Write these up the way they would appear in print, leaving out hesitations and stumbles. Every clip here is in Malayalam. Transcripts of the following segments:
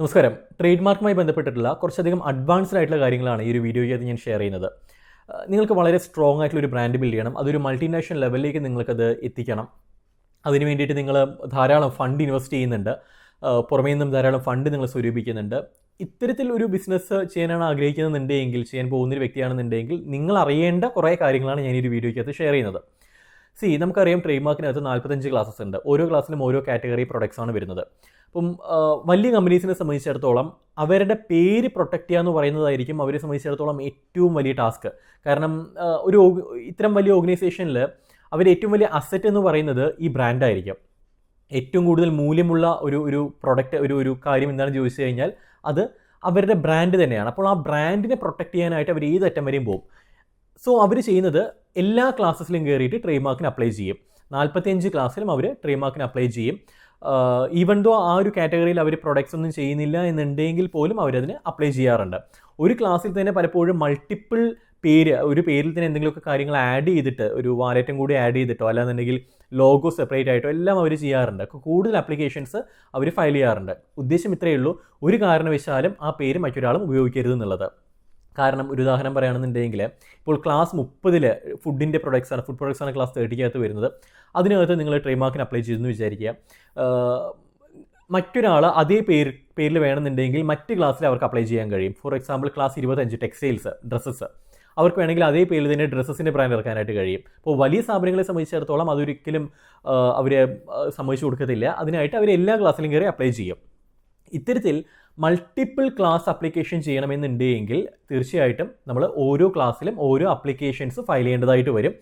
നമസ്കാരം. ട്രേഡ് മാർക്കുമായി ബന്ധപ്പെട്ടിട്ടുള്ള കുറച്ചധികം അഡ്വാൻസ്ഡ് ആയിട്ടുള്ള കാര്യങ്ങളാണ് ഈ ഒരു വീഡിയോയ്ക്കകത്ത് ഞാൻ ഷെയർ ചെയ്യുന്നത്. നിങ്ങൾക്ക് വളരെ സ്ട്രോങ് ആയിട്ടുള്ള ഒരു ബ്രാൻഡ് ബിൽഡ് ചെയ്യണം. അതൊരു മൾട്ടിനാഷണൽ ലെവലിലേക്ക് നിങ്ങൾക്കത് എത്തിക്കണം. അതിന് വേണ്ടിയിട്ട് നിങ്ങൾ ധാരാളം ഫണ്ട് ഇൻവെസ്റ്റ് ചെയ്യുന്നുണ്ട്. പുറമേ നിന്നും ധാരാളം ഫണ്ട് നിങ്ങൾ സ്വരൂപിക്കുന്നുണ്ട്. ഇത്തരത്തിൽ ഒരു ബിസിനസ് ചെയ്യാനാണ് ആഗ്രഹിക്കുന്നുണ്ടെങ്കിൽ, ചെയ്യാൻ പോകുന്നൊരു വ്യക്തിയാണെന്നുണ്ടെങ്കിൽ നിങ്ങൾ അറിയേണ്ട കുറേ കാര്യങ്ങളാണ് ഞാൻ ഈ ഒരു വീഡിയോയ്ക്കകത്ത് ഷെയർ ചെയ്യുന്നത്. നമുക്കറിയാം ട്രേഡ് മാർക്കിനകത്ത് 45 ക്ലാസ്സസ് ഉണ്ട്. ഓരോ ക്ലാസ്സിലും ഓരോ കാറ്റഗറി പ്രൊഡക്ട്സ് ആണ് വരുന്നത്. അപ്പം വലിയ കമ്പനീസിനെ സംബന്ധിച്ചിടത്തോളം അവരുടെ പേര് പ്രൊട്ടക്റ്റ് ചെയ്യുക എന്ന് പറയുന്നതായിരിക്കും അവരെ സംബന്ധിച്ചിടത്തോളം ഏറ്റവും വലിയ ടാസ്ക്. കാരണം ഇത്തരം വലിയ ഓർഗനൈസേഷനിൽ അവരുടെ ഏറ്റവും വലിയ അസറ്റ് എന്ന് പറയുന്നത് ഈ ബ്രാൻഡായിരിക്കും. ഏറ്റവും കൂടുതൽ മൂല്യമുള്ള ഒരു പ്രൊഡക്റ്റ് ഒരു കാര്യം എന്താണെന്ന് ചോദിച്ചു കഴിഞ്ഞാൽ അത് അവരുടെ ബ്രാൻഡ് തന്നെയാണ്. അപ്പോൾ ആ ബ്രാൻഡിനെ പ്രൊട്ടക്റ്റ് ചെയ്യാനായിട്ട് അവർ ഏത് അറ്റം വരെയും പോകും. അവർ ചെയ്യുന്നത് എല്ലാ ക്ലാസ്സിലും കയറിയിട്ട് ട്രേഡ് മാർക്കിന് അപ്ലൈ ചെയ്യും. 45 ക്ലാസ്സിലും അവർ ട്രേഡ് മാർക്കിന് അപ്ലൈ ചെയ്യും. ഈവൻ ദോ ആ ഒരു കാറ്റഗറിയിൽ അവർ പ്രൊഡക്ട്സ് ഒന്നും ചെയ്യുന്നില്ല എന്നുണ്ടെങ്കിൽ പോലും അവരതിന് അപ്ലൈ ചെയ്യാറുണ്ട്. ഒരു ക്ലാസ്സിൽ തന്നെ പലപ്പോഴും മൾട്ടിപ്പിൾ ഒരു പേരിൽ തന്നെ എന്തെങ്കിലുമൊക്കെ കാര്യങ്ങൾ ആഡ് ചെയ്തിട്ട്, ഒരു വാലറ്റും കൂടി ആഡ് ചെയ്തിട്ടോ അല്ലാന്നുണ്ടെങ്കിൽ ലോഗോ സെപ്പറേറ്റ് ആയിട്ടോ എല്ലാം അവർ ചെയ്യാറുണ്ട്. കൂടുതൽ ആപ്ലിക്കേഷൻസ് അവർ ഫയൽ ചെയ്യാറുണ്ട്. ഉദ്ദേശം ഇത്രയേ ഉള്ളൂ, ഒരു കാരണവശാലും ആ പേര് മറ്റൊരാളും ഉപയോഗിക്കരുത് എന്നുള്ളത്. കാരണം ഒരു ഉദാഹരണം പറയുകയാണെന്നുണ്ടെങ്കിൽ, ഇപ്പോൾ ക്ലാസ് 30 ഫുഡ് പ്രൊഡക്ട്സ് ആണ് ക്ലാസ് 30 വരുന്നത്. അതിനകത്ത് നിങ്ങൾ ട്രേഡ് മാർക്കിന് അപ്ലൈ ചെയ്തെന്ന് വിചാരിക്കുക. മറ്റൊരാൾ അതേ പേരിൽ വേണമെന്നുണ്ടെങ്കിൽ മറ്റ് ക്ലാസ്സിൽ അവർക്ക് അപ്ലൈ ചെയ്യാൻ കഴിയും. For example class 25 textiles, dresses, അവർക്ക് വേണമെങ്കിൽ അതേ പേരിൽ തന്നെ ഡ്രസ്സസിൻ്റെ ബ്രാൻഡ് ഇറക്കാനായിട്ട് കഴിയും. അപ്പോൾ വലിയ സ്ഥാപനങ്ങളെ സംബന്ധിച്ചിടത്തോളം അതൊരിക്കലും അവർ സമ്മതിച്ചു കൊടുക്കത്തില്ല. അതിനായിട്ട് അവർ എല്ലാ ക്ലാസ്സിലും കയറി അപ്ലൈ ചെയ്യും. ഇത്തരത്തിൽ മൾട്ടിപ്പിൾ ക്ലാസ് അപ്ലിക്കേഷൻ ചെയ്യണമെന്നുണ്ടെങ്കിൽ തീർച്ചയായിട്ടും നമ്മൾ ഓരോ ക്ലാസ്സിലും ഓരോ അപ്ലിക്കേഷൻസ് ഫയൽ ചെയ്യേണ്ടതായിട്ട് വരും.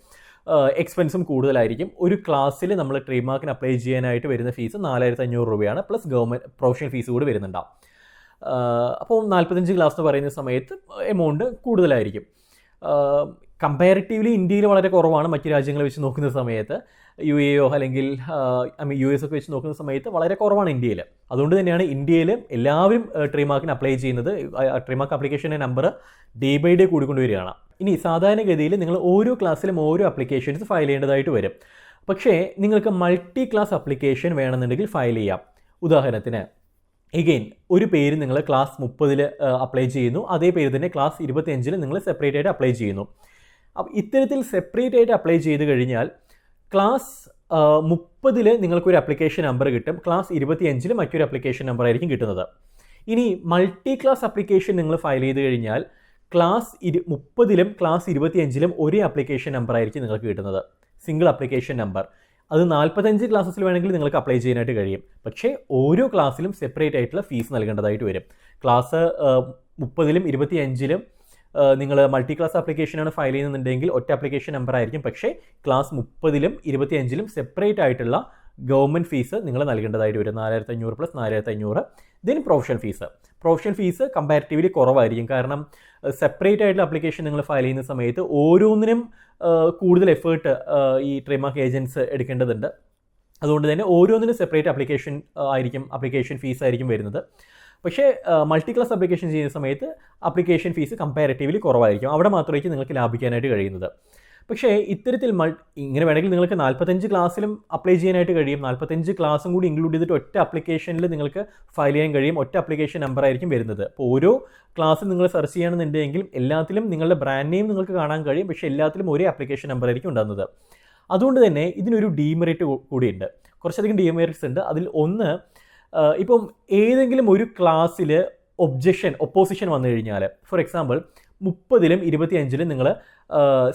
എക്സ്പെൻസും കൂടുതലായിരിക്കും. ഒരു ക്ലാസ്സിൽ നമ്മൾ ട്രേഡ് മാർക്കിന് അപ്ലൈ ചെയ്യാനായിട്ട് വരുന്ന ഫീസ് 4500 രൂപയാണ്. പ്ലസ് ഗവൺമെൻറ് പ്രൊഫഷണൽ ഫീസ് കൂടി വരുന്നുണ്ടാവും. അപ്പോൾ 45 ക്ലാസ് എന്ന് പറയുന്ന സമയത്ത് എമൗണ്ട് കൂടുതലായിരിക്കും. കമ്പാരിറ്റീവ്ലി ഇന്ത്യയിൽ വളരെ കുറവാണ്. മറ്റ് രാജ്യങ്ങളെ വെച്ച് നോക്കുന്ന സമയത്ത് UAE അല്ലെങ്കിൽ US ഒക്കെ വെച്ച് നോക്കുന്ന സമയത്ത് വളരെ കുറവാണ് ഇന്ത്യയിൽ. അതുകൊണ്ട് തന്നെയാണ് ഇന്ത്യയിൽ എല്ലാവരും ട്രേഡ് മാർക്കിന് അപ്ലൈ ചെയ്യുന്നത്. ട്രേഡ് മാർക്ക് ആപ്ലിക്കേഷൻ്റെ നമ്പർ ഡേ ബൈ ഡേ കൂടിക്കൊണ്ടുവരികയാണ്. ഇനി സാധാരണഗതിയിൽ നിങ്ങൾ ഓരോ ക്ലാസ്സിലും ഓരോ ആപ്ലിക്കേഷൻസ് ഫയൽ ചെയ്യേണ്ടതായിട്ട് വരും. പക്ഷേ നിങ്ങൾക്ക് മൾട്ടി ക്ലാസ് ആപ്ലിക്കേഷൻ വേണമെന്നുണ്ടെങ്കിൽ ഫയൽ ചെയ്യാം. ഉദാഹരണത്തിന് എഗെയിൻ ഒരു പേര് നിങ്ങൾ ക്ലാസ് 30 അപ്ലൈ ചെയ്യുന്നു, അതേ പേര് തന്നെ ക്ലാസ് 25 നിങ്ങൾ സെപ്പറേറ്റ് ആയിട്ട് അപ്ലൈ ചെയ്യുന്നു. അപ്പോൾ ഇത്തരത്തിൽ സെപ്പറേറ്റ് ആയിട്ട് അപ്ലൈ ചെയ്ത് കഴിഞ്ഞാൽ ക്ലാസ് 30 നിങ്ങൾക്കൊരു ആപ്ലിക്കേഷൻ നമ്പർ കിട്ടും, ക്ലാസ് 25 മറ്റൊരു ആപ്ലിക്കേഷൻ നമ്പർ ആയിരിക്കും കിട്ടുന്നത്. ഇനി മൾട്ടി ക്ലാസ് ആപ്ലിക്കേഷൻ നിങ്ങൾ ഫയൽ ചെയ്ത് കഴിഞ്ഞാൽ ക്ലാസ് 30 ക്ലാസ് 25 ഒരേ ആപ്ലിക്കേഷൻ നമ്പർ ആയിരിക്കും നിങ്ങൾക്ക് കിട്ടുന്നത്, സിംഗിൾ ആപ്ലിക്കേഷൻ നമ്പർ. അത് 45 ക്ലാസ്സിൽ വേണമെങ്കിൽ നിങ്ങൾക്ക് അപ്ലൈ ചെയ്യാനായിട്ട് കഴിയും. പക്ഷേ ഓരോ ക്ലാസ്സിലും സെപ്പറേറ്റ് ആയിട്ടുള്ള ഫീസ് നൽകേണ്ടതായിട്ട് വരും. ക്ലാസ് 30 25 നിങ്ങൾ മൾട്ടി ക്ലാസ് ആപ്ലിക്കേഷനാണ് ഫയൽ ചെയ്യുന്നുണ്ടെങ്കിൽ ഒറ്റ ആപ്ലിക്കേഷൻ നമ്പർ ആയിരിക്കും. പക്ഷേ ക്ലാസ് 30 25 സെപ്പറേറ്റ് ആയിട്ടുള്ള ഗവൺമെൻറ് ഫീസ് നിങ്ങൾ നൽകേണ്ടതായിട്ട് വരും. 4500 plus 4500. Then professional fees comparatively കുറവായിരിക്കും. കാരണം സെപ്പറേറ്റ് ആയിട്ടുള്ള ആപ്ലിക്കേഷൻ നിങ്ങൾ ഫയൽ ചെയ്യുന്ന സമയത്ത് ഓരോന്നിനും കൂടുതൽ എഫേർട്ട് ഈ ട്രേഡ് മാർക്ക് ഏജൻറ്റ്സ് എടുക്കേണ്ടതുണ്ട്. അതുകൊണ്ട് തന്നെ ഓരോന്നിനും സെപ്പറേറ്റ് ആപ്ലിക്കേഷൻ ഫീസ് ആയിരിക്കും വരുന്നത്. പക്ഷേ മൾട്ടി ക്ലാസ് ആപ്ലിക്കേഷൻ ചെയ്യുന്ന സമയത്ത് ആപ്ലിക്കേഷൻ ഫീസ് കമ്പാരിറ്റീവ്ലി കുറവായിരിക്കും. അവിടെ മാത്രമായിരിക്കും നിങ്ങൾക്ക് ലാഭിക്കാനായിട്ട് കഴിയുന്നത്. പക്ഷേ ഇത്തരത്തിൽ ഇങ്ങനെ വേണമെങ്കിൽ നിങ്ങൾക്ക് 45 ക്ലാസ്സിലും അപ്ലൈ ചെയ്യാനായിട്ട് കഴിയും. 45 ക്ലാസ്സും കൂടി ഇൻക്ലൂഡ് ചെയ്തിട്ട് ഒറ്റ ആപ്ലിക്കേഷനിൽ നിങ്ങൾക്ക് ഫയൽ ചെയ്യാൻ കഴിയും. ഒറ്റ ആപ്ലിക്കേഷൻ നമ്പർ ആയിരിക്കും വരുന്നത്. അപ്പോൾ ഓരോ ക്ലാസ്സിൽ നിങ്ങൾ സെർച്ച് ചെയ്യണമെന്നുണ്ടെങ്കിലും എല്ലാത്തിലും നിങ്ങളുടെ ബ്രാൻഡ് നെയിം നിങ്ങൾക്ക് കാണാൻ കഴിയും. പക്ഷേ എല്ലാത്തിലും ഒരേ ആപ്ലിക്കേഷൻ നമ്പർ ആയിരിക്കും ഉണ്ടാകുന്നത്. അതുകൊണ്ട് തന്നെ ഇതിനൊരു ഡീമെറിറ്റ് കൂടിയുണ്ട്. കുറച്ചധികം ഡീമെറിറ്റ്സ് ഉണ്ട്. അതിൽ ഒന്ന്, ഇപ്പം ഏതെങ്കിലും ഒരു ക്ലാസ്സിൽ ഒപ്പോസിഷൻ വന്നു കഴിഞ്ഞാൽ, ഫോർ എക്സാമ്പിൾ 30 25 നിങ്ങൾ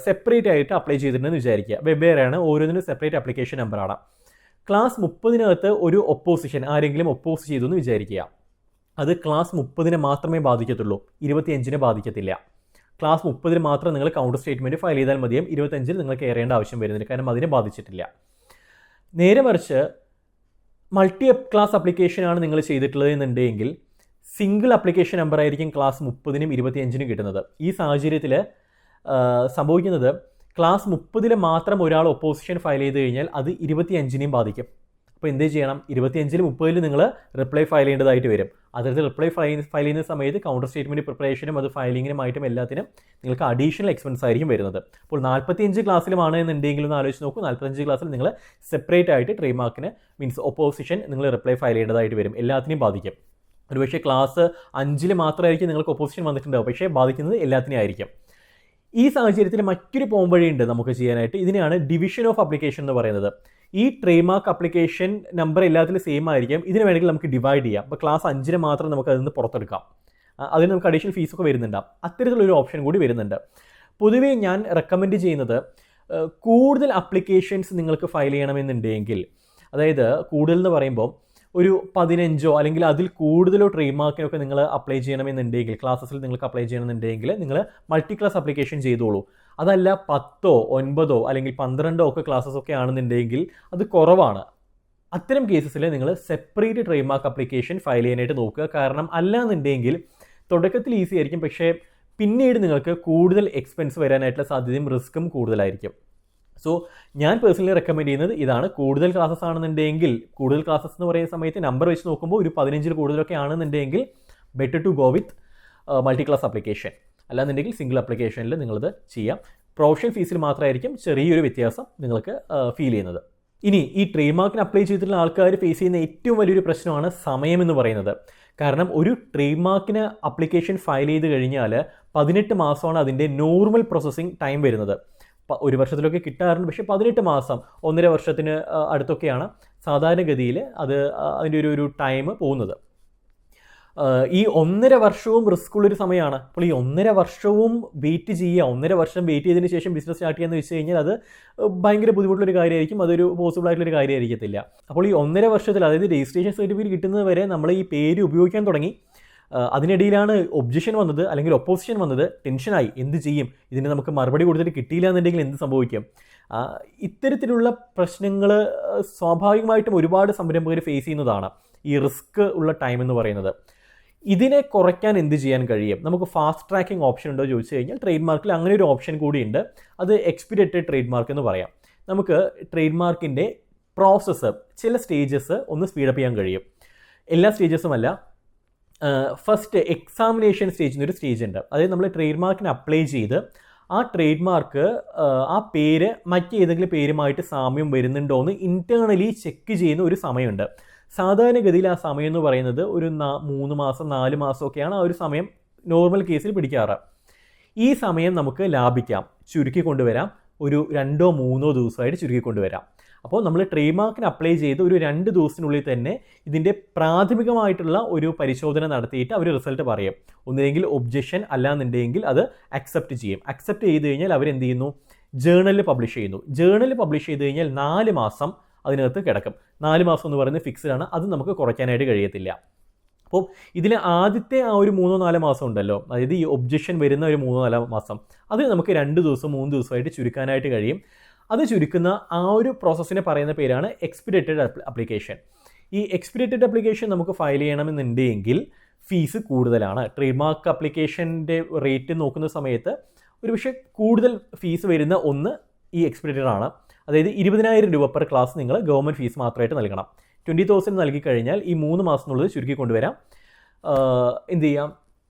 സെപ്പറേറ്റ് ആയിട്ട് അപ്ലൈ ചെയ്തിട്ടുണ്ടെന്ന് വിചാരിക്കുക. വെവ്വേറെയാണ്, ഓരോന്നിനും സെപ്പറേറ്റ് ആപ്ലിക്കേഷൻ നമ്പറാണ്. ക്ലാസ് 30 ഒരു ഒപ്പോസിഷൻ ആരെങ്കിലും ഒപ്പോസ് ചെയ്തു എന്ന് വിചാരിക്കുക. അത് ക്ലാസ് 30 മാത്രമേ ബാധിക്കത്തുള്ളൂ, 25 ബാധിക്കത്തില്ല. ക്ലാസ് 30 മാത്രം നിങ്ങൾ കൗണ്ടർ സ്റ്റേറ്റ്മെൻറ്റ് ഫയൽ ചെയ്താൽ മതിയും. 25 നിങ്ങൾക്ക് കയറേണ്ട ആവശ്യം വരുന്നില്ല, കാരണം അതിനെ ബാധിച്ചിട്ടില്ല. നേരെ മറിച്ച് മൾട്ടി ക്ലാസ് ആപ്ലിക്കേഷനാണ് നിങ്ങൾ ചെയ്തിട്ടുള്ളത് എന്നുണ്ടെങ്കിൽ സിംഗിൾ ആപ്ലിക്കേഷൻ നമ്പർ ആയിരിക്കും ക്ലാസ് 30 25 കിട്ടുന്നത്. ഈ സാഹചര്യത്തിൽ സംഭവിക്കുന്നത് ക്ലാസ് 30 മാത്രം ഒരാൾ ഒപ്പോസിഷൻ ഫയൽ ചെയ്ത് കഴിഞ്ഞാൽ അത് 25 ബാധിക്കും. അപ്പോൾ എന്ത് ചെയ്യണം? 25 30 നിങ്ങൾ റിപ്ലൈ ഫയൽ ചെയ്യേണ്ടതായിട്ട് വരും. അതായത് റിപ്ലൈ ഫയൽ ചെയ്യുന്ന സമയത്ത് കൗണ്ടർ സ്റ്റേറ്റ്മെൻറ്റ് പ്രിപ്പറേഷനും അത് ഫയലിങ്ങിനുമായിട്ടും എല്ലാത്തിനും നിങ്ങൾക്ക് അഡീഷണൽ എക്സ്പെൻസ് ആയിരിക്കും വരുന്നത്. അപ്പോൾ 45 ക്ലാസ്സിലുമാണ് എന്നുണ്ടെങ്കിൽ ഒന്ന് ആലോചിച്ച് നോക്കൂ. 45 ക്ലാസ്സിൽ നിങ്ങൾ സെപ്പറേറ്റ് ആയിട്ട് ട്രേഡ് മാർക്കിന് ഒപ്പോസിഷൻ നിങ്ങൾ റിപ്ലൈ ഫയൽ ചെയ്യേണ്ടതായിട്ട് വരും. എല്ലാത്തിനെയും ബാധിക്കും. ഒരുപക്ഷെ ക്ലാസ് 5 മാത്രമായിരിക്കും നിങ്ങൾക്ക് ഒപ്പോസിഷൻ വന്നിട്ടുണ്ടാവും, പക്ഷേ ബാധിക്കുന്നത് എല്ലാത്തിനെയും ആയിരിക്കും. ഈ സാഹചര്യത്തിൽ മറ്റൊരു പോംവഴിയുണ്ട് നമുക്ക് ചെയ്യാനായിട്ട്. ഇതിനെയാണ് ഡിവിഷൻ ഓഫ് അപ്ലിക്കേഷൻ എന്ന് പറയുന്നത്. ഈ ട്രേഡ് മാർക്ക് അപ്ലിക്കേഷൻ നമ്പർ എല്ലാത്തിലും സെയിം ആയിരിക്കും. ഇതിന് വേണമെങ്കിൽ നമുക്ക് ഡിവൈഡ് ചെയ്യാം. അപ്പോൾ ക്ലാസ് 5 മാത്രം നമുക്ക് അതിൽ നിന്ന് പുറത്തെടുക്കാം. അതിന് നമുക്ക് അഡീഷണൽ ഫീസൊക്കെ വരുന്നുണ്ടാവും. അത്തരത്തിലൊരു ഓപ്ഷൻ കൂടി വരുന്നുണ്ട്. പൊതുവേ ഞാൻ റെക്കമെൻഡ് ചെയ്യുന്നത് കൂടുതൽ അപ്ലിക്കേഷൻസ് നിങ്ങൾക്ക് ഫയൽ ചെയ്യണമെന്നുണ്ടെങ്കിൽ, അതായത് കൂടുതൽ എന്ന് പറയുമ്പോൾ ഒരു 15 അല്ലെങ്കിൽ അതിൽ കൂടുതലോ ട്രേഡ് മാർക്കിനൊക്കെ നിങ്ങൾ അപ്ലൈ ചെയ്യണമെന്നുണ്ടെങ്കിൽ, ക്ലാസ്സസിൽ നിങ്ങൾക്ക് അപ്ലൈ ചെയ്യണമെന്നുണ്ടെങ്കിൽ നിങ്ങൾ മൾട്ടി ക്ലാസ് അപ്ലിക്കേഷൻ ചെയ്തോളൂ. അതല്ല 10 9 അല്ലെങ്കിൽ 12 ഒക്കെ ക്ലാസ്സസ് ഒക്കെ ആണെന്നുണ്ടെങ്കിൽ അത് കുറവാണ്. അത്തരം കേസസിൽ നിങ്ങൾ separate trade mark application file ചെയ്യാനായിട്ട് നോക്കുക. കാരണം അല്ലാന്നുണ്ടെങ്കിൽ തുടക്കത്തിൽ ഈസി ആയിരിക്കും, പക്ഷേ പിന്നീട് നിങ്ങൾക്ക് കൂടുതൽ എക്സ്പെൻസ് വരാനായിട്ടുള്ള സാധ്യതയും റിസ്ക്കും കൂടുതലായിരിക്കും. സോ ഞാൻ പേഴ്സണലി റെക്കമെൻഡ് ചെയ്യുന്നത് ഇതാണ്. കൂടുതൽ ക്ലാസ്സസ് ആണെന്നുണ്ടെങ്കിൽ, കൂടുതൽ ക്ലാസ്സസ് എന്ന് പറയുന്ന സമയത്ത് നമ്പർ വെച്ച് നോക്കുമ്പോൾ ഒരു 15 കൂടുതലൊക്കെ ആണെന്നുണ്ടെങ്കിൽ better to go with multi class application. അല്ലാന്നുണ്ടെങ്കിൽ സിംഗിൾ അപ്ലിക്കേഷനിൽ നിങ്ങളത് ചെയ്യാം. പ്രൊഫഷണൽ ഫീസിൽ മാത്രമായിരിക്കും ചെറിയൊരു വ്യത്യാസം നിങ്ങൾക്ക് ഫീൽ ചെയ്യുന്നത്. ഇനി ഈ ട്രേഡ് മാർക്കിന് അപ്ലൈ ചെയ്തിട്ടുള്ള ആൾക്കാർ ഫേസ് ചെയ്യുന്ന ഏറ്റവും വലിയൊരു പ്രശ്നമാണ് സമയം എന്ന് പറയുന്നത്. കാരണം ഒരു ട്രേഡ് മാർക്കിന് അപ്ലിക്കേഷൻ ഫയൽ ചെയ്ത് കഴിഞ്ഞാൽ 18 മാസമാണ് അതിൻ്റെ നോർമൽ പ്രോസസ്സിംഗ് ടൈം വരുന്നത്. ഒരു വർഷത്തിലൊക്കെ കിട്ടാറുണ്ട്, പക്ഷേ 18 മാസം 1.5 വർഷത്തിന് അടുത്തൊക്കെയാണ് സാധാരണഗതിയിൽ അതിൻ്റെ ഒരു ടൈം പോകുന്നത്. ഈ 1.5 വർഷവും റിസ്ക് ഉള്ളൊരു സമയമാണ്. അപ്പോൾ ഈ 1.5 വർഷവും വെയിറ്റ് ചെയ്യുക, 1.5 വർഷം വെയിറ്റ് ചെയ്തതിന് ശേഷം ബിസിനസ് സ്റ്റാർട്ട് ചെയ്യാന്ന് വെച്ച് കഴിഞ്ഞാൽ അത് ഭയങ്കര ബുദ്ധിമുട്ടുള്ളൊരു കാര്യമായിരിക്കും. അതൊരു പോസിബിൾ ആയിട്ടുള്ളൊരു കാര്യമായിരിക്കത്തില്ല. അപ്പോൾ ഈ 1.5 വർഷത്തിൽ, അതായത് രജിസ്ട്രേഷൻ സർട്ടിഫിക്കറ്റ് കിട്ടുന്നത് വരെ നമ്മൾ ഈ പേര് ഉപയോഗിക്കാൻ തുടങ്ങി. അതിനിടയിലാണ് ഒബ്ജക്ഷൻ വന്നത് അല്ലെങ്കിൽ ഒപ്പോസിഷൻ വന്നത്. ടെൻഷനായി, എന്ത് ചെയ്യും, ഇതിന് നമുക്ക് മറുപടി കൊടുത്തിട്ട് കിട്ടിയില്ല എന്നുണ്ടെങ്കിൽ എന്ത് സംഭവിക്കും? ഇത്തരത്തിലുള്ള പ്രശ്നങ്ങൾ സ്വാഭാവികമായിട്ടും ഒരുപാട് സംരംഭകർ ഫേസ് ചെയ്യുന്നതാണ്, ഈ റിസ്ക് ഉള്ള ടൈം എന്ന് പറയുന്നത്. ഇതിനെ കുറയ്ക്കാൻ എന്ത് ചെയ്യാൻ കഴിയും? നമുക്ക് ഫാസ്റ്റ് ട്രാക്കിംഗ് ഓപ്ഷൻ ഉണ്ടോ ചോദിച്ചു കഴിഞ്ഞാൽ ട്രേഡ് മാർക്കിൽ അങ്ങനെ ഒരു ഓപ്ഷൻ കൂടിയുണ്ട്. അത് എക്സ്പീഡിയറ്റഡ് ട്രേഡ് മാർക്ക് എന്ന് പറയാം. നമുക്ക് ട്രേഡ് മാർക്കിൻ്റെ പ്രോസസ്സ് ചില സ്റ്റേജസ് ഒന്ന് സ്പീഡപ്പ് ചെയ്യാൻ കഴിയും. എല്ലാ സ്റ്റേജസും അല്ല. ഫസ്റ്റ് എക്സാമിനേഷൻ സ്റ്റേജ് എന്നൊരു സ്റ്റേജ് ഉണ്ട്. അതായത് നമ്മൾ ട്രേഡ് മാർക്കിന് അപ്ലൈ ചെയ്ത് ആ ട്രേഡ് മാർക്ക് ആ പേര് മറ്റേതെങ്കിലും പേരുമായിട്ട് സാമ്യം വരുന്നുണ്ടോ എന്ന് ഇൻറ്റേർണലി ചെക്ക് ചെയ്യുന്ന ഒരു സമയമുണ്ട്. സാധാരണഗതിയിൽ ആ സമയം എന്ന് പറയുന്നത് ഒരു 3 മാസം 4 മാസമൊക്കെയാണ് ആ ഒരു സമയം നോർമൽ കേസിൽ പിടിക്കാറ്. ഈ സമയം നമുക്ക് ലാഭിക്കാം, ചുരുക്കി കൊണ്ടുവരാം. ഒരു 2 3 ദിവസമായിട്ട് ചുരുക്കി കൊണ്ടുവരാം. അപ്പോൾ നമ്മൾ ട്രേഡ് മാർക്കിന് അപ്ലൈ ചെയ്ത് ഒരു 2 ദിവസത്തിനുള്ളിൽ തന്നെ ഇതിൻ്റെ പ്രാഥമികമായിട്ടുള്ള ഒരു പരിശോധന നടത്തിയിട്ട് അവർ റിസൾട്ട് പറയും. ഒന്നുകിൽ ഒബ്ജക്ഷൻ, അല്ലാന്നുണ്ടെങ്കിൽ അത് അക്സെപ്റ്റ് ചെയ്യും. അക്സെപ്റ്റ് ചെയ്ത് കഴിഞ്ഞാൽ അവരെന്ത് ചെയ്യുന്നു? ജേർണലിൽ പബ്ലിഷ് ചെയ്യുന്നു. ജേർണലിൽ പബ്ലിഷ് ചെയ്ത് കഴിഞ്ഞാൽ 4 മാസം അതിനകത്ത് കിടക്കും. 4 മാസം എന്ന് പറയുന്നത് ഫിക്സ്ഡ് ആണ്. അത് നമുക്ക് കുറയ്ക്കാനായിട്ട് കഴിയത്തില്ല. അപ്പോൾ ഇതിൽ ആദ്യത്തെ ആ ഒരു 3-4 മാസം ഉണ്ടല്ലോ, അതായത് ഈ ഒബ്ജക്ഷൻ വരുന്ന ഒരു 3-4 മാസം, അത് നമുക്ക് 2 ദിവസം 3 ദിവസമായിട്ട് ചുരുക്കാനായിട്ട് കഴിയും. അത് ചുരുക്കുന്ന ആ ഒരു പ്രോസസ്സിനെ പറയുന്ന പേരാണ് എക്സ്പീഡിയറ്റഡ് അപ്ലിക്കേഷൻ. ഈ എക്സ്പീഡിയറ്റഡ് അപ്ലിക്കേഷൻ നമുക്ക് ഫയൽ ചെയ്യണമെന്നുണ്ടെങ്കിൽ ഫീസ് കൂടുതലാണ്. ട്രേഡ് മാർക്ക് അപ്ലിക്കേഷൻ്റെ റേറ്റ് നോക്കുന്ന സമയത്ത് ഒരുപക്ഷെ കൂടുതൽ ഫീസ് വരുന്ന ഒന്ന് ഈ എക്സ്പീഡിയറ്റഡ് ആണ്. അതായത് 20,000 രൂപ പെർ ക്ലാസ് നിങ്ങൾ ഗവൺമെൻറ് ഫീസ് മാത്രമായിട്ട് നൽകണം. 20,000 നൽകി കഴിഞ്ഞാൽ ഈ 3 മാസത്തിനുള്ളത് ചുരുക്കി കൊണ്ടുവരാം. എന്ത് ചെയ്യാം?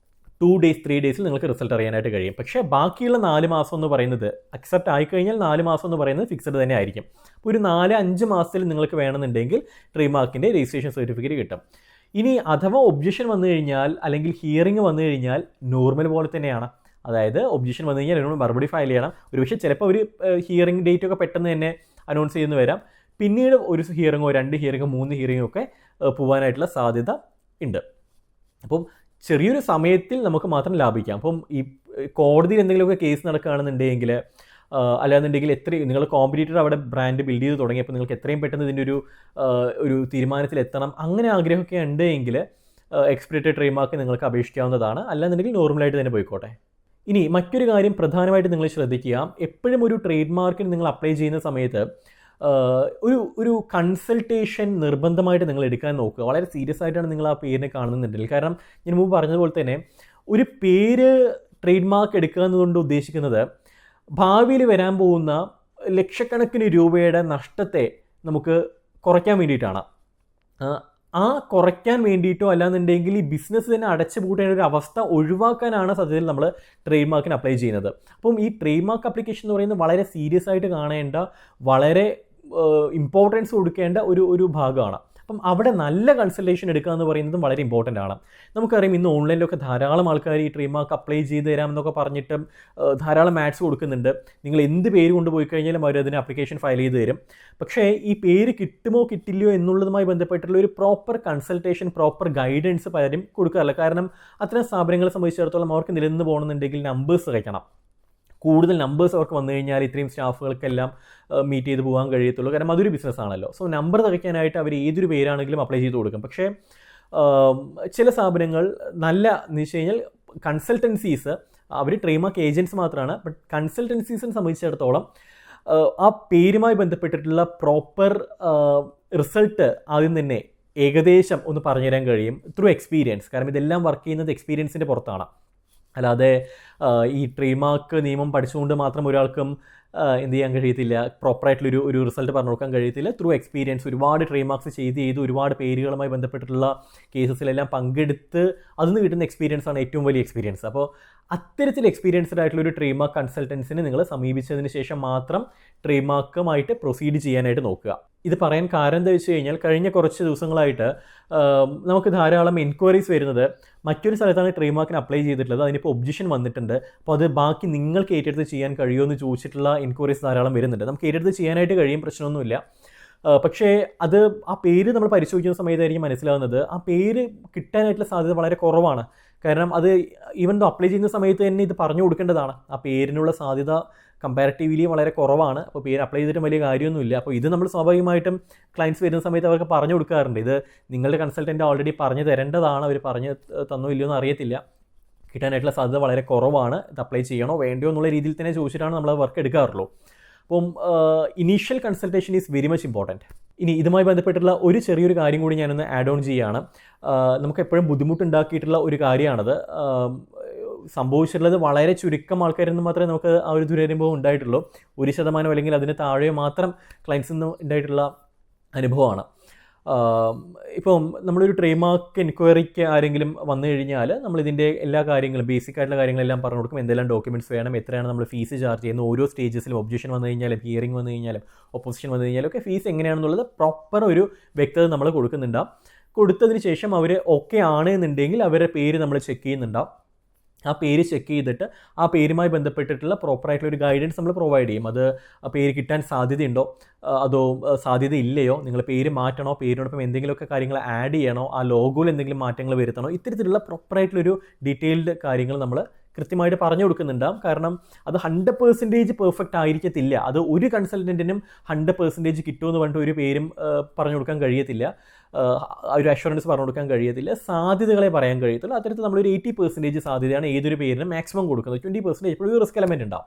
2 days 3 ഡേയ്സിൽ നിങ്ങൾക്ക് റിസൾട്ട് അറിയാനായിട്ട് കഴിയും. പക്ഷേ ബാക്കിയുള്ള 4 മാസം എന്ന് പറയുന്നത് അക്സെപ്റ്റ് ആയിക്കഴിഞ്ഞാൽ 4 മാസം എന്ന് പറയുന്നത് ഫിക്സഡ് തന്നെ ആയിരിക്കും. അപ്പോൾ ഒരു 4-5 മാസത്തിൽ നിങ്ങൾക്ക് വേണമെന്നുണ്ടെങ്കിൽ ട്രേഡ് മാർക്കിൻ്റെ രജിസ്ട്രേഷൻ സർട്ടിഫിക്കറ്റ് കിട്ടും. ഇനി അഥവാ ഒബ്ജക്ഷൻ വന്നു കഴിഞ്ഞാൽ അല്ലെങ്കിൽ ഹിയറിംഗ് വന്നു കഴിഞ്ഞാൽ നോർമൽ പോലെ തന്നെയാണ്. അതായത് ഒബ്ജക്ഷൻ വന്നു കഴിഞ്ഞാൽ അതിനോട് മറുപടി ഫയൽ ചെയ്യണം. ഒരുപക്ഷെ ചിലപ്പോൾ ഒരു ഹിയറിംഗ് ഡേറ്റ് ഒക്കെ പെട്ടെന്ന് തന്നെ അനൗൺസ് ചെയ്യുന്നു വരാം. പിന്നീട് ഒരു ഹിയറിങ്ങോ 2 ഹിയറിങ്ങോ 3 ഹിയറിങ്ങോ ഒക്കെ പോകാനായിട്ടുള്ള സാധ്യത ഉണ്ട്. അപ്പം ചെറിയൊരു സമയത്തിൽ നമുക്ക് മാത്രം ലാഭിക്കാം. അപ്പം ഈ കോടതിയിൽ എന്തെങ്കിലുമൊക്കെ കേസ് നടക്കുകയാണെന്നുണ്ടെങ്കിൽ, അല്ലാന്നുണ്ടെങ്കിൽ നിങ്ങൾ കോമ്പറ്റീറ്റർ അവിടെ ബ്രാൻഡ് ബിൽഡ് ചെയ്ത് തുടങ്ങിയപ്പോൾ നിങ്ങൾക്ക് എത്രയും പെട്ടെന്ന് ഇതിൻ്റെ ഒരു തീരുമാനത്തിലെത്തണം, അങ്ങനെ ആഗ്രഹമൊക്കെ ഉണ്ടെങ്കിൽ എക്സ്പീഡിയറ്റഡ് ട്രേഡ് മാർക്ക് നിങ്ങൾക്ക് അപേക്ഷിക്കാവുന്നതാണ്. അല്ലാന്നുണ്ടെങ്കിൽ നോർമലായിട്ട് തന്നെ പോയിക്കോട്ടെ. ഇനി മറ്റൊരു കാര്യം പ്രധാനമായിട്ട് നിങ്ങൾ ശ്രദ്ധിക്കുക, എപ്പോഴും ഒരു ട്രേഡ് മാർക്കിന് നിങ്ങൾ അപ്ലൈ ചെയ്യുന്ന സമയത്ത് ഒരു കൺസൾട്ടേഷൻ നിർബന്ധമായിട്ട് നിങ്ങൾ എടുക്കാൻ നോക്കുക. വളരെ സീരിയസ് ആയിട്ടാണ് നിങ്ങൾ ആ പേരിനെ കാണുന്നുണ്ടെങ്കിൽ. കാരണം ഞാൻ മുമ്പ് പറഞ്ഞതുപോലെ തന്നെ ഒരു പേര് ട്രേഡ് മാർക്ക് എടുക്കുക എന്നതുകൊണ്ട് ഉദ്ദേശിക്കുന്നത് ഭാവിയിൽ വരാൻ പോകുന്ന ലക്ഷക്കണക്കിന് രൂപയുടെ നഷ്ടത്തെ നമുക്ക് കുറയ്ക്കാൻ വേണ്ടിയിട്ടാണ്. ആ കുറയ്ക്കാൻ വേണ്ടിയിട്ടോ അല്ലാന്നുണ്ടെങ്കിൽ ഈ ബിസിനസ് തന്നെ അടച്ചു പൂട്ടേണ്ട ഒരു അവസ്ഥ ഒഴിവാക്കാനാണ് സത്യത്തിൽ നമ്മൾ ട്രേഡ് മാർക്കിന് അപ്ലൈ ചെയ്യുന്നത്. അപ്പം ഈ ട്രേഡ് മാർക്ക് അപ്ലിക്കേഷൻ എന്ന് പറയുന്നത് വളരെ സീരിയസ് ആയിട്ട് കാണേണ്ട, വളരെ ഇമ്പോർട്ടൻസ് കൊടുക്കേണ്ട ഒരു ഭാഗമാണ്. അപ്പം അവിടെ നല്ല കൺസൾട്ടേഷൻ എടുക്കുക എന്ന് പറയുന്നതും വളരെ ഇമ്പോർട്ടൻ്റ് ആണ്. നമുക്കറിയാം ഇന്ന് ഓൺലൈനിലൊക്കെ ധാരാളം ആൾക്കാർ ഈ ട്രേഡ് മാർക്ക് അപ്ലൈ ചെയ്ത് തരാമെന്നൊക്കെ പറഞ്ഞിട്ട് ധാരാളം ആഡ്സ് കൊടുക്കുന്നുണ്ട്. നിങ്ങൾ എന്ത് പേര് കൊണ്ടുപോയി കഴിഞ്ഞാലും അവർ അതിന് ആപ്ലിക്കേഷൻ ഫയൽ ചെയ്ത് തരും. പക്ഷേ ഈ പേര് കിട്ടുമോ കിട്ടില്ലയോ എന്നുള്ളതുമായി ബന്ധപ്പെട്ടുള്ള ഒരു പ്രോപ്പർ കൺസൾട്ടേഷൻ, പ്രോപ്പർ ഗൈഡൻസ് പലരും കൊടുക്കാറില്ല. കാരണം അത്തരം സ്ഥാപനങ്ങളെ സംബന്ധിച്ചിടത്തോളം അവർക്ക് നിലനിന്ന് പോകണമെന്നുണ്ടെങ്കിൽ നമ്പേഴ്സ് കഴിക്കണം. കൂടുതൽ നമ്പേഴ്സ് അവർക്ക് വന്നു കഴിഞ്ഞാൽ ഇത്രയും സ്റ്റാഫുകൾക്കെല്ലാം മീറ്റ് ചെയ്ത് പോകാൻ കഴിയത്തുള്ളൂ. കാരണം അതൊരു ബിസിനസ്സാണല്ലോ. സോ നമ്പർ തികയ്ക്കാനായിട്ട് അവർ ഏതൊരു പേരാണെങ്കിലും അപ്ലൈ ചെയ്ത് കൊടുക്കും. പക്ഷേ ചില സ്ഥാപനങ്ങൾ നല്ല എന്ന് വെച്ച് കഴിഞ്ഞാൽ കൺസൾട്ടൻസീസ്, അവർ ട്രേഡ് മാർക്ക് ഏജൻറ്റ്സ് മാത്രമാണ്. ബട്ട് കൺസൾട്ടൻസീസിനെ സംബന്ധിച്ചിടത്തോളം ആ പേരുമായി ബന്ധപ്പെട്ടിട്ടുള്ള പ്രോപ്പർ റിസൾട്ട് ആദ്യം തന്നെ ഏകദേശം ഒന്ന് പറഞ്ഞുതരാൻ കഴിയും ത്രൂ എക്സ്പീരിയൻസ്. കാരണം ഇതെല്ലാം വർക്ക് ചെയ്യുന്നത് എക്സ്പീരിയൻസിൻ്റെ പുറത്താണ്. അല്ലാതെ ഈ ട്രേഡ് മാർക്ക് നിയമം പഠിച്ചുകൊണ്ട് മാത്രം ഒരാൾക്കും എന്ത് ചെയ്യാൻ കഴിയത്തില്ല, പ്രോപ്പറായിട്ടുള്ളൊരു റിസൾട്ട് പറഞ്ഞു കൊടുക്കാൻ കഴിയത്തില്ല. ത്രൂ എക്സ്പീരിയൻസ് ഒരുപാട് ട്രേഡ് മാർക്സ് ചെയ്ത് ഒരുപാട് പേരുകളുമായി ബന്ധപ്പെട്ടിട്ടുള്ള കേസസിലെല്ലാം പങ്കെടുത്ത് അതിന് കിട്ടുന്ന എക്സ്പീരിയൻസ് ആണ് ഏറ്റവും വലിയ എക്സ്പീരിയൻസ്. അപ്പോൾ അത്തരത്തിൽ എക്സ്പീരിയൻസ്ഡ് ആയിട്ടുള്ള ഒരു ട്രേഡ് മാർക്ക് കൺസൾട്ടൻസിനെ നിങ്ങൾ സമീപിച്ചതിന് ശേഷം മാത്രം ട്രേഡ് മാർക്കുമായിട്ട് പ്രൊസീഡ് ചെയ്യാനായിട്ട് നോക്കുക. ഇത് പറയാൻ കാരണം എന്താ വെച്ച് കഴിഞ്ഞാൽ കഴിഞ്ഞ കുറച്ച് ദിവസങ്ങളായിട്ട് നമുക്ക് ധാരാളം എൻക്വയറീസ് വരുന്നത് മറ്റൊരു സ്ഥലത്താണ് ട്രേഡ് മാർക്കിന് അപ്ലൈ ചെയ്തിട്ടുള്ളത്, അതിനിപ്പോൾ ഒബ്ജക്ഷൻ വന്നിട്ടുണ്ട്, അപ്പോൾ അത് ബാക്കി നിങ്ങൾക്ക് ഏറ്റെടുത്ത് ചെയ്യാൻ കഴിയുമോ എന്ന് ചോദിച്ചിട്ടുള്ള എൻക്വയറീസ് ധാരാളം വരുന്നുണ്ട്. നമുക്ക് ഏറ്റെടുത്ത് ചെയ്യാനായിട്ട് കഴിയും, പ്രശ്നമൊന്നുമില്ല. പക്ഷേ അത് ആ പേര് നമ്മൾ പരിശോധിക്കുന്ന സമയത്തായിരിക്കും മനസ്സിലാകുന്നത് ആ പേര് കിട്ടാനായിട്ടുള്ള സാധ്യത വളരെ കുറവാണ്. കാരണം അത് ഈവൻ അപ്ലൈ ചെയ്യുന്ന സമയത്ത് തന്നെ ഇത് പറഞ്ഞു കൊടുക്കേണ്ടതാണ്. ആ പേരിനുള്ള സാധ്യത കമ്പാരിറ്റീവ്ലി വളരെ കുറവാണ്. അപ്പോൾ പേര് അപ്ലൈ ചെയ്തിട്ട് വലിയ കാര്യമൊന്നുമില്ല. അപ്പോൾ ഇത് നമ്മൾ സ്വാഭാവികമായിട്ടും ക്ലയൻറ്റ്സ് വരുന്ന സമയത്ത് അവർക്ക് പറഞ്ഞു കൊടുക്കാറുണ്ട്. ഇത് നിങ്ങളുടെ കൺസൾട്ടൻറ്റ് ഓൾറെഡി പറഞ്ഞു തരേണ്ടതാണ്, അവർ പറഞ്ഞു തന്നോ ഇല്ലയോ എന്ന് അറിയത്തില്ല, കിട്ടാനായിട്ടുള്ള സാധ്യത വളരെ കുറവാണ്, ഇത് അപ്ലൈ ചെയ്യണോ വേണ്ടയോ എന്നുള്ള രീതിയിൽ തന്നെ ചോദിച്ചിട്ടാണ് നമ്മൾ വർക്ക് എടുക്കാറുള്ളൂ. അപ്പം initial consultation is very much important. ഇനി ഇതുമായി ബന്ധപ്പെട്ടുള്ള ഒരു ചെറിയൊരു കാര്യം കൂടി ഞാനൊന്ന് ആഡ് ഓൺ ചെയ്യുകയാണ്. നമുക്ക് എപ്പോഴും ബുദ്ധിമുട്ടുണ്ടാക്കിയിട്ടുള്ള ഒരു കാര്യമാണത്. സംഭവിച്ചിട്ടുള്ളത് വളരെ ചുരുക്കം ആൾക്കാരെന്ന് മാത്രമേ നമുക്ക് ആ ഒരു ദുരനുഭവം ഉണ്ടായിട്ടുള്ളൂ. 1% അല്ലെങ്കിൽ അതിന് താഴെ മാത്രം ക്ലയൻസിൽ നിന്ന് ഉണ്ടായിട്ടുള്ള അനുഭവമാണ്. ഇപ്പം നമ്മളൊരു ട്രേഡ് മാർക്ക് എൻക്വയറിക്ക് ആരെങ്കിലും വന്നു കഴിഞ്ഞാൽ നമ്മളിതിൻ്റെ എല്ലാ കാര്യങ്ങളും ബേസിക് ആയിട്ടുള്ള കാര്യങ്ങളെല്ലാം പറഞ്ഞു കൊടുക്കും. എന്തെല്ലാം ഡോക്യുമെൻറ്റ്സ് വേണം, എത്രയാണ് നമ്മൾ ഫീസ് ചാർജ് ചെയ്യുന്നത്, ഓരോ സ്റ്റേജസിലും ഒബ്ജക്ഷൻ വന്നു കഴിഞ്ഞാലും ഹിയറിംഗ് വന്നു കഴിഞ്ഞാലും ഒപ്പോസിഷൻ വന്നു കഴിഞ്ഞാലും ഒക്കെ ഫീസ് എങ്ങനെയാണെന്നുള്ളത് പ്രോപ്പർ ഒരു വ്യക്തത നമ്മൾ കൊടുക്കുന്നുണ്ടാവും. കൊടുത്തതിന് ശേഷം അവർ ഓക്കെ ആണ് എന്നുണ്ടെങ്കിൽ അവരുടെ പേര് നമ്മൾ ചെക്ക് ചെയ്യുന്നുണ്ടാവും. ആ പേര് ചെക്ക് ചെയ്തിട്ട് ആ പേരുമായി ബന്ധപ്പെട്ടിട്ടുള്ള പ്രോപ്പറായിട്ടുള്ള ഒരു ഗൈഡൻസ് നമ്മൾ പ്രൊവൈഡ് ചെയ്യും. അത് ആ പേര് കിട്ടാൻ സാധ്യതയുണ്ടോ അതോ സാധ്യത ഇല്ലയോ, നിങ്ങൾ പേര് മാറ്റണോ, പേരിനോടൊപ്പം എന്തെങ്കിലുമൊക്കെ കാര്യങ്ങൾ ആഡ് ചെയ്യണോ, ആ ലോഗോയിൽ എന്തെങ്കിലും മാറ്റങ്ങൾ വരുത്തണോ, ഇത്തരത്തിലുള്ള പ്രോപ്പറായിട്ടുള്ളൊരു ഡീറ്റെയിൽഡ് കാര്യങ്ങൾ നമ്മൾ കൃത്യമായിട്ട് പറഞ്ഞു കൊടുക്കുന്നുണ്ടാവും. കാരണം അത് 100% പെർഫെക്റ്റ് ആയിരിക്കത്തില്ല. അത് ഒരു കൺസൾട്ടൻറ്റിനും 100% കിട്ടുമെന്ന് പറഞ്ഞിട്ട് ഒരു പേരും പറഞ്ഞു കൊടുക്കാൻ കഴിയത്തില്ല, ഒരു അഷുറൻസ് പറഞ്ഞു കൊടുക്കാൻ കഴിയത്തില്ല, സാധ്യതകളെ പറയാൻ കഴിയത്തുള്ളൂ. അത്തരത്തിൽ നമ്മളൊരു 80% സാധ്യതയാണ് ഏതൊരു പേരിനും മാക്സിമം കൊടുക്കുന്നത്. 20% എപ്പോഴും റിസ്ക് എലമെൻറ്റ് ഉണ്ടാവും.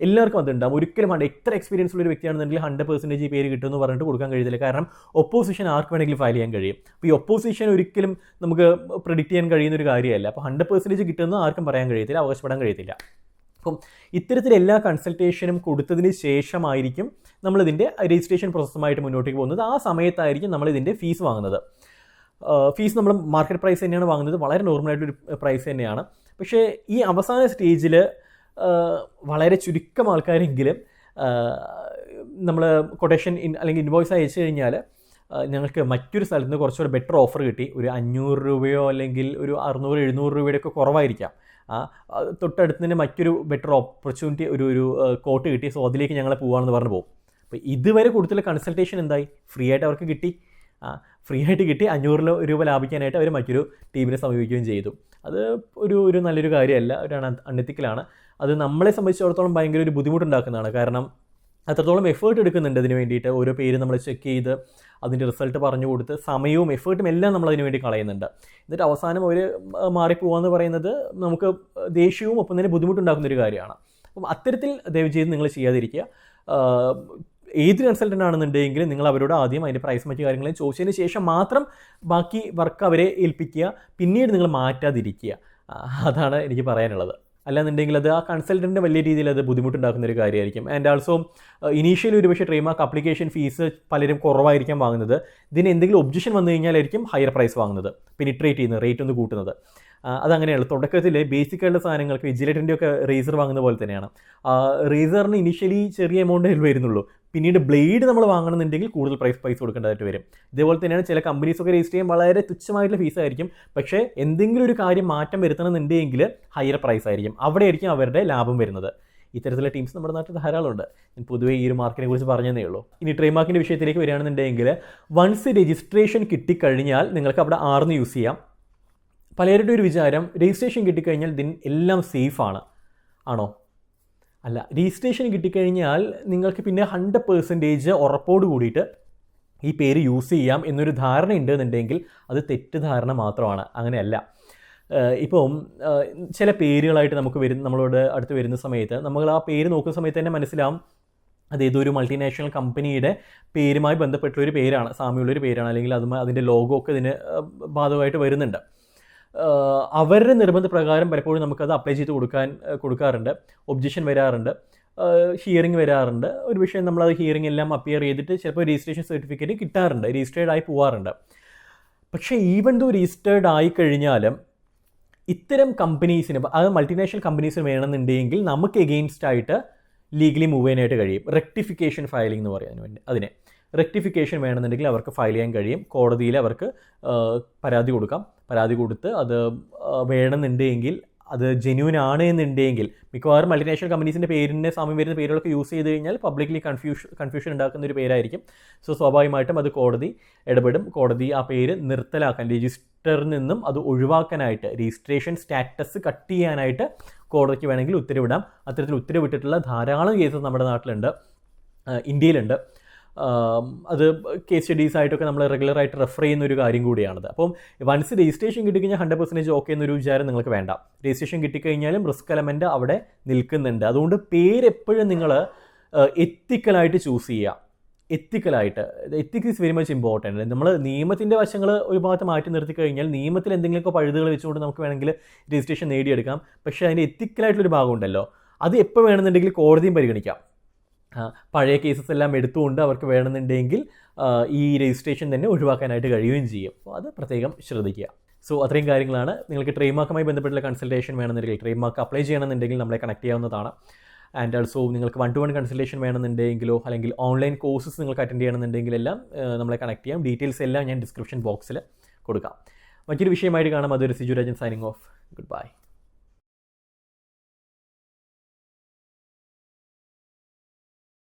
എല്ലാവർക്കും അതുണ്ടാവും. ഒരിക്കലും എത്ര എക്സ്പീരിയൻസ് ഉള്ള ഒരു വ്യക്തിയാണെന്നുണ്ടെങ്കിൽ 100% ഈ പേര് കിട്ടുമെന്ന് പറഞ്ഞിട്ട് കൊടുക്കാൻ കഴിയത്തില്ല. കാരണം ഒപ്പോസിഷൻ ആർക്ക് വേണമെങ്കിലും ഫയൽ ചെയ്യാൻ കഴിയും. അപ്പോൾ ഈ ഒപ്പോസിഷൻ ഒരിക്കലും നമുക്ക് പ്രിഡിക്റ്റ് ചെയ്യാൻ കഴിയുന്ന ഒരു കാര്യമല്ല. അപ്പോൾ 100% കിട്ടുമെന്ന് ആർക്കും പറയാൻ കഴിയത്തില്ല, അവകാശപ്പെടാൻ കഴിയത്തില്ല. അപ്പം ഇത്തരത്തിൽ എല്ലാ കൺസൾട്ടേഷനും കൊടുത്തതിന് ശേഷമായിരിക്കും നമ്മളിതിൻ്റെ രജിസ്ട്രേഷൻ പ്രോസസ്സുമായിട്ട് മുന്നോട്ടേക്ക് പോകുന്നത്. ആ സമയത്തായിരിക്കും നമ്മളിതിൻ്റെ ഫീസ് വാങ്ങുന്നത്. ഫീസ് നമ്മൾ മാർക്കറ്റ് പ്രൈസ് തന്നെയാണ് വാങ്ങുന്നത്, വളരെ നോർമലായിട്ടൊരു പ്രൈസ് തന്നെയാണ്. പക്ഷേ ഈ അവസാന സ്റ്റേജിൽ വളരെ ചുരുക്കം ആൾക്കാരെങ്കിലും നമ്മൾ കൊട്ടേഷൻ അല്ലെങ്കിൽ ഇൻവോയ്സ് അയച്ചു കഴിഞ്ഞാൽ ഞങ്ങൾക്ക് മറ്റൊരു സ്ഥലത്ത് നിന്ന് കുറച്ചുകൂടെ ബെറ്റർ ഓഫർ കിട്ടി, ഒരു 500 രൂപയോ അല്ലെങ്കിൽ ഒരു 600-700 രൂപയുടെ ഒക്കെ കുറവായിരിക്കാം, തൊട്ടടുത്ത് തന്നെ മറ്റൊരു ബെറ്റർ ഓപ്പർച്യൂണിറ്റി ഒരു കോട്ട് കിട്ടി, സോ അതിലേക്ക് ഞങ്ങൾ പോകാമെന്ന് പറഞ്ഞു പോകും. അപ്പോൾ ഇതുവരെ കൊടുത്തുള്ള കൺസൾട്ടേഷൻ എന്തായി, ഫ്രീ ആയിട്ട് അവർക്ക് കിട്ടി. ഫ്രീ ആയിട്ട് കിട്ടി 500 രൂപ ലാഭിക്കാനായിട്ട് അവർ മറ്റൊരു ടീമിനെ സമീപിക്കുകയും ചെയ്തു. അത് ഒരു നല്ലൊരു കാര്യമല്ല, ഒരു അൺഎത്തിക്കലാണ്. അത് നമ്മളെ സംബന്ധിച്ചിടത്തോളം ഭയങ്കര ഒരു ബുദ്ധിമുട്ടുണ്ടാക്കുന്നതാണ്. കാരണം അത്രത്തോളം എഫേർട്ട് എടുക്കുന്നുണ്ട് അതിന് വേണ്ടിയിട്ട്. ഓരോ പേര് നമ്മൾ ചെക്ക് ചെയ്ത് അതിൻ്റെ റിസൾട്ട് പറഞ്ഞു കൊടുത്ത് സമയവും എഫേർട്ടും എല്ലാം നമ്മൾ അതിന് വേണ്ടി കളയുന്നുണ്ട്. എന്നിട്ട് അവസാനം അവർ മാറിപ്പോകാമെന്ന് പറയുന്നത് നമുക്ക് ദേഷ്യവും ഒപ്പം തന്നെ ബുദ്ധിമുട്ടുണ്ടാക്കുന്നൊരു കാര്യമാണ്. അപ്പം അത്തരത്തിൽ ദയവ് ചെയ്ത് നിങ്ങൾ ചെയ്യാതിരിക്കുക. ഏത് കൺസൾട്ടൻ്റ് ആണെന്നുണ്ടെങ്കിൽ നിങ്ങൾ അവരോട് ആദ്യം അതിൻ്റെ പ്രൈസ് മറ്റു കാര്യങ്ങളും ചോദിച്ചതിന് ശേഷം മാത്രം ബാക്കി വർക്ക് അവരെ ഏൽപ്പിക്കുക, പിന്നീട് നിങ്ങൾ മാറ്റാതിരിക്കുക. അതാണ് എനിക്ക് പറയാനുള്ളത്. അല്ലാന്നുണ്ടെങ്കിൽ അത് ആ കൺസൾട്ടൻറ്റിന് വലിയ രീതിയിൽ അത് ബുദ്ധിമുട്ടുണ്ടാക്കുന്ന ഒരു കാര്യമായിരിക്കും. ആൻഡ് ആൾസോ ഇനീഷ്യലി ഒരുപക്ഷെ ട്രേഡ് മാർക്ക് ആപ്ലിക്കേഷൻ ഫീസ് പലരും കുറവായിരിക്കാം വാങ്ങുന്നത്. ഇതിന് എന്തെങ്കിലും ഒബ്ജക്ഷൻ വന്നു കഴിഞ്ഞാലായിരിക്കും ഹയർ പ്രൈസ് വാങ്ങുന്നത്, പെനിട്രേറ്റ് ചെയ്യുന്നത്, റേറ്റ് ഒന്ന് കൂട്ടുന്നത്. അതങ്ങനെയാണ്. തുടക്കത്തിൽ ബേസിക്കായിട്ടുള്ള സാധനങ്ങൾക്ക് വിജിലേറ്ററിൻ്റെ ഒക്കെ റേസർ വാങ്ങുന്ന പോലെ തന്നെയാണ്. റേസറിന് ഇനിഷ്യലി ചെറിയ എമൗണ്ടേ വരുന്നുള്ളൂ. പിന്നീട് ബ്ലേഡ് നമ്മൾ വാങ്ങണമെന്നുണ്ടെങ്കിൽ കൂടുതൽ പൈസ കൊടുക്കേണ്ടതായിട്ട് വരും. ഇതേപോലെ തന്നെയാണ് ചില കമ്പനീസൊക്കെ രജിസ്റ്റർ ചെയ്യാൻ വളരെ തുച്ഛമായിട്ടുള്ള ഫീസായിരിക്കും. പക്ഷേ എന്തെങ്കിലും ഒരു കാര്യം മാറ്റം വരുത്തണമെന്നുണ്ടെങ്കിൽ ഹയർ പ്രൈസ് ആയിരിക്കും. അവിടെ ആയിരിക്കും അവരുടെ ലാഭം വരുന്നത്. ഇത്തരത്തിലുള്ള ടീംസ് നമ്മുടെ നാട്ടിൽ ധാരാളമുണ്ട്. ഞാൻ പൊതുവേ ഈ ഒരു മാർക്കിനെ കുറിച്ച് പറഞ്ഞതേ ഉള്ളൂ. ഇനി ട്രേഡ് മാർക്കിൻ്റെ വിഷയത്തിലേക്ക് വരികയാണെന്നുണ്ടെങ്കിൽ വൺസ് രജിസ്ട്രേഷൻ കിട്ടിക്കഴിഞ്ഞാൽ നിങ്ങൾക്ക് അവിടെ ആർന്ന് യൂസ് ചെയ്യാം. പലരുടെ ഒരു വിചാരം രജിസ്ട്രേഷൻ കിട്ടിക്കഴിഞ്ഞാൽ എല്ലാം സേഫാണ്. ആണോ? അല്ല. രജിസ്ട്രേഷൻ കിട്ടിക്കഴിഞ്ഞാൽ നിങ്ങൾക്ക് പിന്നെ 100% ഉറപ്പോട് കൂടിയിട്ട് ഈ പേര് യൂസ് ചെയ്യാം എന്നൊരു ധാരണ ഉണ്ടെന്നുണ്ടെങ്കിൽ അത് തെറ്റിദ്ധാരണ മാത്രമാണ്. അങ്ങനെയല്ല. ഇപ്പം ചില പേരുകളായിട്ട് നമ്മളോട് അടുത്ത് വരുന്ന സമയത്ത് നമ്മൾ ആ പേര് നോക്കുന്ന സമയത്ത് തന്നെ മനസ്സിലാവും അതേതൊരു മൾട്ടിനാഷണൽ കമ്പനിയുടെ പേരുമായി ബന്ധപ്പെട്ടൊരു പേരാണ്, സാമ്യമുള്ളൊരു പേരാണ്, അല്ലെങ്കിൽ അതിൻ്റെ ലോഗോ ഒക്കെ ഇതിന് ബാധകമായിട്ട് വരുന്നുണ്ട്. അവരുടെ നിർബന്ധപ്രകാരം പലപ്പോഴും നമുക്കത് അപ്ലൈ ചെയ്ത് കൊടുക്കാറുണ്ട്. ഒബ്ജക്ഷൻ വരാറുണ്ട്, ഹിയറിംഗ് വരാറുണ്ട്. ഒരു വിഷയം നമ്മളത് ഹിയറിംഗ് എല്ലാം അപ്പിയർ ചെയ്തിട്ട് ചിലപ്പോൾ രജിസ്ട്രേഷൻ സർട്ടിഫിക്കറ്റ് കിട്ടാറുണ്ട്, രജിസ്റ്റേർഡ് ആയി പോകാറുണ്ട്. പക്ഷേ ഈവൻ ദോ രജിസ്റ്റേർഡ് ആയിക്കഴിഞ്ഞാലും ഇത്തരം കമ്പനീസിന്, അത് മൾട്ടിനാഷണൽ കമ്പനീസിന് വേണമെന്നുണ്ടെങ്കിൽ നമുക്ക് എഗെയിൻസ്റ്റ് ആയിട്ട് ലീഗലി മൂവ് ചെയ്യാനായിട്ട് കഴിയും. റെക്ടിഫിക്കേഷൻ ഫയലിംഗ് എന്ന് പറയാൻ വേണ്ടി അതിനെ റെക്ടിഫിക്കേഷൻ വേണമെന്നുണ്ടെങ്കിൽ അവർക്ക് ഫയൽ ചെയ്യാൻ കഴിയും. കോടതിയിൽ അവർക്ക് പരാതി കൊടുക്കാം. പരാതി കൊടുത്ത് അത് വേണമെന്നുണ്ടെങ്കിൽ, അത് ജെന്യൂൻ ആണ് എന്നുണ്ടെങ്കിൽ, മിക്കവാറും മൾട്ടിനാഷണൽ കമ്പനീസിൻ്റെ പേരിൻ്റെ സാമ്യം വരുന്ന പേരുകളൊക്കെ യൂസ് ചെയ്ത് കഴിഞ്ഞാൽ പബ്ലിക്കലി കൺഫ്യൂഷൻ ഉണ്ടാക്കുന്ന ഒരു പേരായിരിക്കും. സോ സ്വാഭാവികമായിട്ടും അത് കോടതി ഇടപെടും. കോടതി ആ പേര് നിർത്തലാക്കാൻ, രജിസ്റ്ററിൽ നിന്നും അത് ഒഴിവാക്കാനായിട്ട്, രജിസ്ട്രേഷൻ സ്റ്റാറ്റസ് കട്ട് ചെയ്യാനായിട്ട് കോടതിക്ക് വേണമെങ്കിൽ ഉത്തരവിടാം. അത്തരത്തിൽ ഉത്തരവിട്ടിട്ടുള്ള ധാരാളം കേസസ് നമ്മുടെ നാട്ടിലുണ്ട്, ഇന്ത്യയിലുണ്ട്. അത് കേസ് സ്റ്റഡീസായിട്ടൊക്കെ നമ്മൾ റെഗുലറായിട്ട് റെഫർ ചെയ്യുന്ന ഒരു കാര്യം കൂടിയാണത്. അപ്പം വൺസ് രജിസ്ട്രേഷൻ കിട്ടിക്കഴിഞ്ഞാൽ 100% ഓക്കെ എന്നൊരു വിചാരം നിങ്ങൾക്ക് വേണ്ട. രജിസ്ട്രേഷൻ കിട്ടിക്കഴിഞ്ഞാലും റിസ്ക് എലമെൻറ്റ് അവിടെ നിൽക്കുന്നുണ്ട്. അതുകൊണ്ട് പേരെപ്പോഴും നിങ്ങൾ എത്തിക്കലായിട്ട് ചൂസ് ചെയ്യുക. Ethics is very much important. നമ്മൾ നിയമത്തിൻ്റെ വശങ്ങൾ ഒരു ഭാഗത്ത് മാറ്റി നിർത്തി കഴിഞ്ഞാൽ നിയമത്തിൽ എന്തെങ്കിലുമൊക്കെ പഴുതുകൾ വെച്ചുകൊണ്ട് നമുക്ക് വേണമെങ്കിൽ രജിസ്ട്രേഷൻ നേടിയെടുക്കാം. പക്ഷേ അതിൻ്റെ എത്തിക്കലായിട്ടുള്ളൊരു ഭാഗമുണ്ടല്ലോ, അത് എപ്പോൾ വേണമെന്നുണ്ടെങ്കിൽ കോടതിയും പരിഗണിക്കാം. പഴയ കേസസ് എല്ലാം എടുത്തുകൊണ്ട് അവർക്ക് വേണമെന്നുണ്ടെങ്കിൽ ഈ രജിസ്ട്രേഷൻ തന്നെ ഒഴിവാക്കാനായിട്ട് കഴിയുകയും ചെയ്യും. അപ്പോൾ അത് പ്രത്യേകം ശ്രദ്ധിക്കുക. സോ അത്രയും കാര്യങ്ങളാണ്. നിങ്ങൾക്ക് ട്രേഡ് മാർക്കുമായി ബന്ധപ്പെട്ടുള്ള കൺസൾട്ടേഷൻ വേണമെന്നുണ്ടെങ്കിൽ, ട്രേഡ് മാർക്ക് അപ്ലൈ ചെയ്യണമെന്നുണ്ടെങ്കിൽ നമ്മളെ കണക്ട് ചെയ്യാവുന്നതാണ്. ആൻഡ് ഓൾസോ നിങ്ങൾക്ക് 1-to-1 കൺസൾട്ടേഷൻ വേണമെന്നുണ്ടെങ്കിലോ അല്ലെങ്കിൽ ഓൺലൈൻ കോഴ്സസ് നിങ്ങൾക്ക് അറ്റൻഡ് ചെയ്യണമെന്നുണ്ടെങ്കിലെല്ലാം നമ്മളെ കണക്ട് ചെയ്യാം. ഡീറ്റെയിൽസ് എല്ലാം ഞാൻ ഡിസ്ക്രിപ്ഷൻ ബോക്സിൽ കൊടുക്കാം. മറ്റൊരു വിഷയമായിട്ട് കാണാം. അതൊരു Siju Rajan signing off. Good bye.